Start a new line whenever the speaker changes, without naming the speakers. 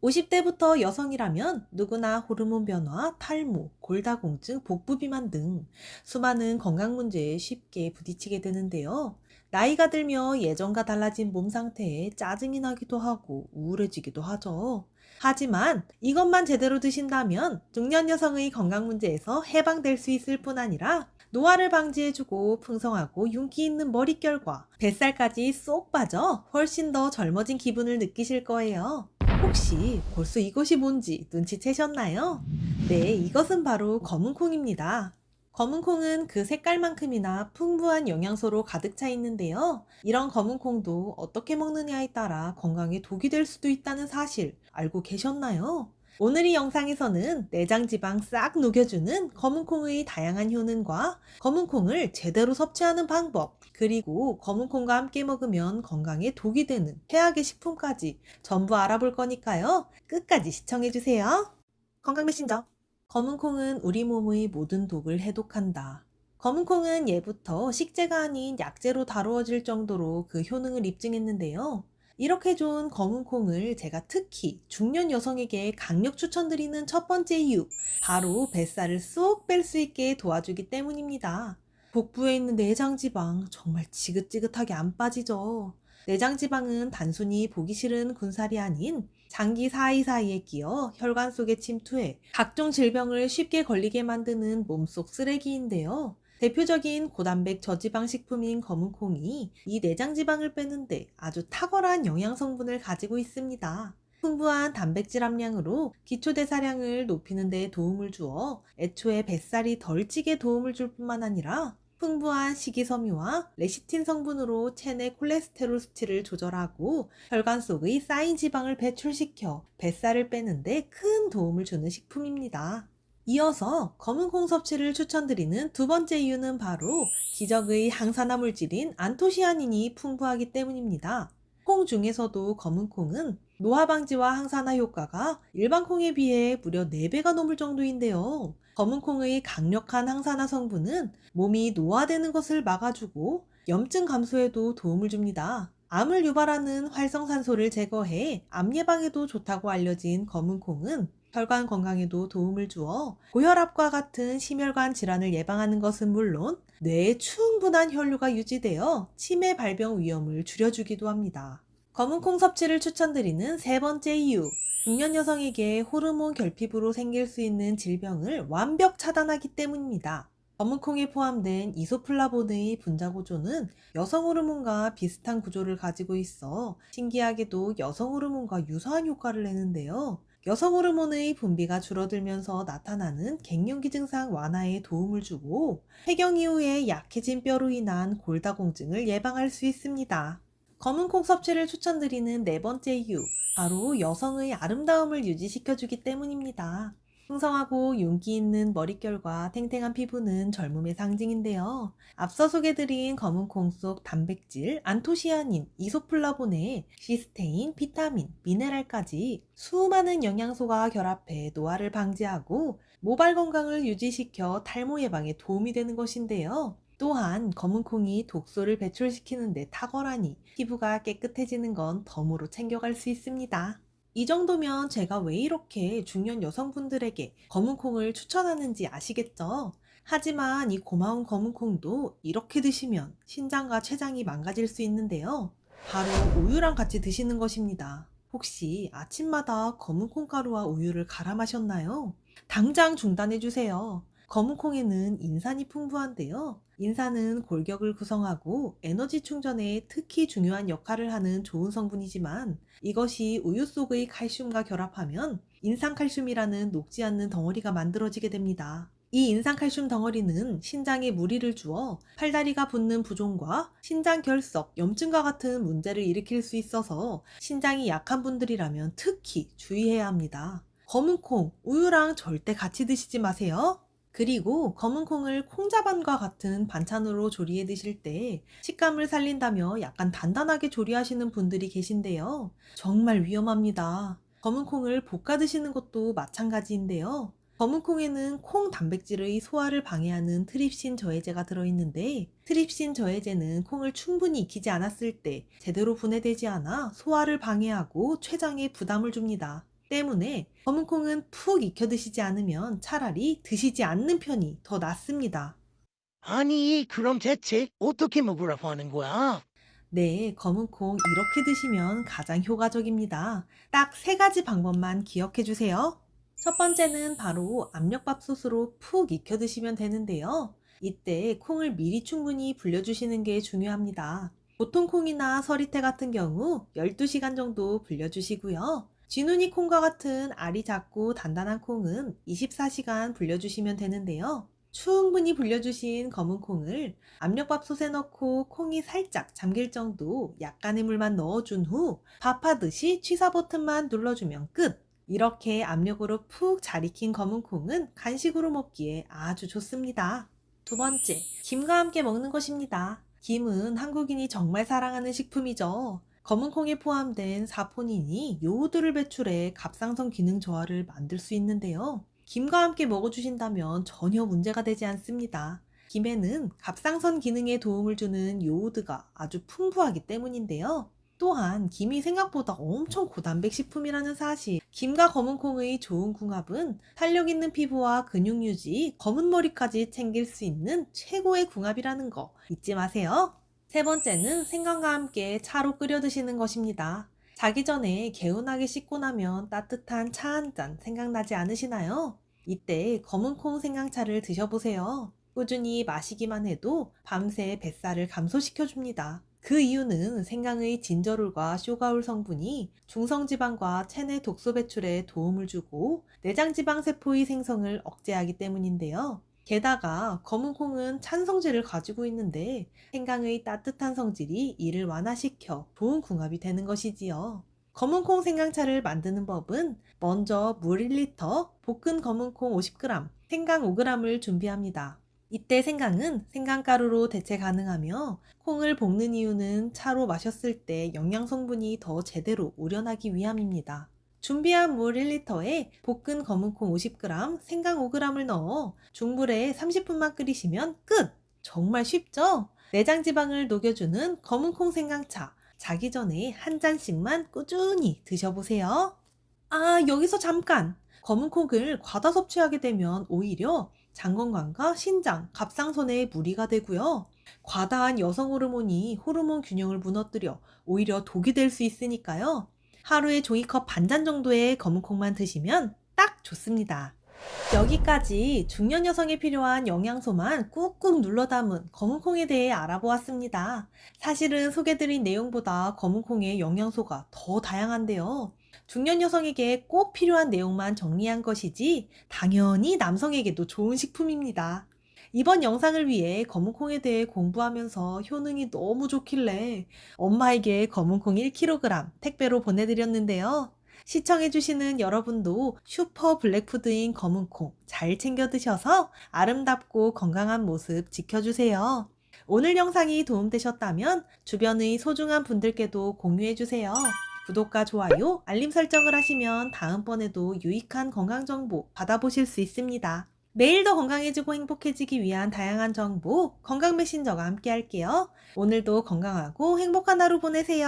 50대부터 여성이라면 누구나 호르몬 변화, 탈모, 골다공증, 복부 비만 등 수많은 건강 문제에 쉽게 부딪히게 되는데요. 나이가 들며 예전과 달라진 몸 상태에 짜증이 나기도 하고 우울해지기도 하죠. 하지만 이것만 제대로 드신다면 중년 여성의 건강 문제에서 해방될 수 있을 뿐 아니라 노화를 방지해주고 풍성하고 윤기 있는 머릿결과 뱃살까지 쏙 빠져 훨씬 더 젊어진 기분을 느끼실 거예요. 혹시 벌써 이것이 뭔지 눈치채셨나요? 네, 이것은 바로 검은콩입니다. 검은콩은 그 색깔만큼이나 풍부한 영양소로 가득 차 있는데요. 이런 검은콩도 어떻게 먹느냐에 따라 건강에 독이 될 수도 있다는 사실 알고 계셨나요? 오늘 이 영상에서는 내장 지방 싹 녹여주는 검은콩의 다양한 효능과 검은콩을 제대로 섭취하는 방법, 그리고 검은콩과 함께 먹으면 건강에 독이 되는 해악의 식품까지 전부 알아볼 거니까요. 끝까지 시청해주세요. 건강 메신저. 검은콩은 우리 몸의 모든 독을 해독한다. 검은콩은 예부터 식재가 아닌 약재로 다루어질 정도로 그 효능을 입증했는데요. 이렇게 좋은 검은콩을 제가 특히 중년 여성에게 강력 추천드리는 첫 번째 이유, 바로 뱃살을 쏙 뺄 수 있게 도와주기 때문입니다. 복부에 있는 내장지방 정말 지긋지긋하게 안 빠지죠. 내장지방은 단순히 보기 싫은 군살이 아닌 장기 사이사이에 끼어 혈관 속에 침투해 각종 질병을 쉽게 걸리게 만드는 몸속 쓰레기인데요. 대표적인 고단백 저지방 식품인 검은콩이 이 내장지방을 빼는데 아주 탁월한 영양 성분을 가지고 있습니다. 풍부한 단백질 함량으로 기초대사량을 높이는 데 도움을 주어 애초에 뱃살이 덜 찌게 도움을 줄 뿐만 아니라 풍부한 식이섬유와 레시틴 성분으로 체내 콜레스테롤 수치를 조절하고 혈관 속의 쌓인 지방을 배출시켜 뱃살을 빼는데 큰 도움을 주는 식품입니다. 이어서 검은콩 섭취를 추천드리는 두 번째 이유는 바로 기적의 항산화 물질인 안토시아닌이 풍부하기 때문입니다. 콩 중에서도 검은콩은 노화 방지와 항산화 효과가 일반 콩에 비해 무려 4배가 넘을 정도인데요. 검은콩의 강력한 항산화 성분은 몸이 노화되는 것을 막아주고 염증 감소에도 도움을 줍니다. 암을 유발하는 활성산소를 제거해 암 예방에도 좋다고 알려진 검은콩은 혈관 건강에도 도움을 주어 고혈압과 같은 심혈관 질환을 예방하는 것은 물론 뇌에 충분한 혈류가 유지되어 치매 발병 위험을 줄여주기도 합니다. 검은콩 섭취를 추천드리는 세 번째 이유, 중년 여성에게 호르몬 결핍으로 생길 수 있는 질병을 완벽 차단하기 때문입니다. 검은콩에 포함된 이소플라본의 분자 구조는 여성 호르몬과 비슷한 구조를 가지고 있어 신기하게도 여성 호르몬과 유사한 효과를 내는데요. 여성 호르몬의 분비가 줄어들면서 나타나는 갱년기 증상 완화에 도움을 주고 폐경 이후에 약해진 뼈로 인한 골다공증을 예방할 수 있습니다. 검은콩 섭취를 추천드리는 네 번째 이유, 바로 여성의 아름다움을 유지시켜주기 때문입니다. 풍성하고 윤기 있는 머릿결과 탱탱한 피부는 젊음의 상징인데요. 앞서 소개드린 검은콩 속 단백질, 안토시아닌, 이소플라본에 시스테인, 비타민, 미네랄까지 수많은 영양소가 결합해 노화를 방지하고 모발 건강을 유지시켜 탈모 예방에 도움이 되는 것인데요. 또한 검은콩이 독소를 배출시키는 데 탁월하니 피부가 깨끗해지는 건 덤으로 챙겨갈 수 있습니다. 이 정도면 제가 왜 이렇게 중년 여성분들에게 검은콩을 추천하는지 아시겠죠? 하지만 이 고마운 검은콩도 이렇게 드시면 신장과 췌장이 망가질 수 있는데요. 바로 우유랑 같이 드시는 것입니다. 혹시 아침마다 검은콩 가루와 우유를 갈아 마셨나요? 당장 중단해 주세요. 검은콩에는 인산이 풍부한데요. 인산은 골격을 구성하고 에너지 충전에 특히 중요한 역할을 하는 좋은 성분이지만 이것이 우유 속의 칼슘과 결합하면 인산칼슘이라는 녹지 않는 덩어리가 만들어지게 됩니다. 이 인산칼슘 덩어리는 신장에 무리를 주어 팔다리가 붓는 부종과 신장 결석, 염증과 같은 문제를 일으킬 수 있어서 신장이 약한 분들이라면 특히 주의해야 합니다. 검은콩, 우유랑 절대 같이 드시지 마세요. 그리고 검은콩을 콩자반과 같은 반찬으로 조리해 드실 때 식감을 살린다며 약간 단단하게 조리하시는 분들이 계신데요. 정말 위험합니다. 검은콩을 볶아 드시는 것도 마찬가지인데요. 검은콩에는 콩 단백질의 소화를 방해하는 트립신 저해제가 들어있는데 트립신 저해제는 콩을 충분히 익히지 않았을 때 제대로 분해되지 않아 소화를 방해하고 췌장에 부담을 줍니다. 때문에 검은콩은 푹 익혀 드시지 않으면 차라리 드시지 않는 편이 더 낫습니다.
아니, 그럼 대체 어떻게 먹으라고 하는 거야?
네, 검은콩 이렇게 드시면 가장 효과적입니다. 딱 세 가지 방법만 기억해 주세요. 첫 번째는 바로 압력밥솥으로 푹 익혀 드시면 되는데요. 이때 콩을 미리 충분히 불려주시는 게 중요합니다. 보통 콩이나 서리태 같은 경우 12시간 정도 불려주시고요. 쥐눈이 콩과 같은 알이 작고 단단한 콩은 24시간 불려주시면 되는데요. 충분히 불려주신 검은 콩을 압력밥솥에 넣고 콩이 살짝 잠길 정도 약간의 물만 넣어준 후 밥하듯이 취사 버튼만 눌러주면 끝! 이렇게 압력으로 푹 잘 익힌 검은 콩은 간식으로 먹기에 아주 좋습니다. 두 번째, 김과 함께 먹는 것입니다. 김은 한국인이 정말 사랑하는 식품이죠. 검은 콩에 포함된 사포닌이 요오드를 배출해 갑상선 기능 저하를 만들 수 있는데요. 김과 함께 먹어주신다면 전혀 문제가 되지 않습니다. 김에는 갑상선 기능에 도움을 주는 요오드가 아주 풍부하기 때문인데요. 또한 김이 생각보다 엄청 고단백 식품이라는 사실. 김과 검은콩의 좋은 궁합은 탄력 있는 피부와 근육 유지, 검은 머리까지 챙길 수 있는 최고의 궁합이라는 거 잊지 마세요. 세 번째는 생강과 함께 차로 끓여 드시는 것입니다. 자기 전에 개운하게 씻고 나면 따뜻한 차 한 잔 생각나지 않으시나요? 이때 검은콩 생강차를 드셔보세요. 꾸준히 마시기만 해도 밤새 뱃살을 감소시켜줍니다. 그 이유는 생강의 진저롤과 쇼가올 성분이 중성지방과 체내 독소 배출에 도움을 주고 내장지방 세포의 생성을 억제하기 때문인데요. 게다가 검은 콩은 찬 성질을 가지고 있는데 생강의 따뜻한 성질이 이를 완화시켜 좋은 궁합이 되는 것이지요. 검은 콩 생강차를 만드는 법은 먼저 물 1리터, 볶은 검은 콩 50g, 생강 5g을 준비합니다. 이때 생강은 생강가루로 대체 가능하며 콩을 볶는 이유는 차로 마셨을 때 영양 성분이 더 제대로 우려나기 위함입니다. 준비한 물 1리터에 볶은 검은콩 50g, 생강 5g을 넣어 중불에 30분만 끓이시면 끝! 정말 쉽죠? 내장 지방을 녹여주는 검은콩 생강차. 자기 전에 한 잔씩만 꾸준히 드셔보세요. 아, 여기서 잠깐! 검은콩을 과다 섭취하게 되면 오히려 장 건강과 신장, 갑상선에 무리가 되고요. 과다한 여성 호르몬이 호르몬 균형을 무너뜨려 오히려 독이 될 수 있으니까요. 하루에 종이컵 반잔 정도의 검은콩만 드시면 딱 좋습니다. 여기까지 중년 여성에 필요한 영양소만 꾹꾹 눌러 담은 검은콩에 대해 알아보았습니다. 사실은 소개드린 내용보다 검은콩의 영양소가 더 다양한데요. 중년 여성에게 꼭 필요한 내용만 정리한 것이지 당연히 남성에게도 좋은 식품입니다. 이번 영상을 위해 검은콩에 대해 공부하면서 효능이 너무 좋길래 엄마에게 검은콩 1kg 택배로 보내드렸는데요. 시청해주시는 여러분도 슈퍼 블랙푸드인 검은콩 잘 챙겨 드셔서 아름답고 건강한 모습 지켜주세요. 오늘 영상이 도움되셨다면 주변의 소중한 분들께도 공유해주세요. 구독과 좋아요, 알림 설정을 하시면 다음번에도 유익한 건강정보 받아보실 수 있습니다. 매일 더 건강해지고 행복해지기 위한 다양한 정보, 건강 메신저가 함께 할게요. 오늘도 건강하고 행복한 하루 보내세요.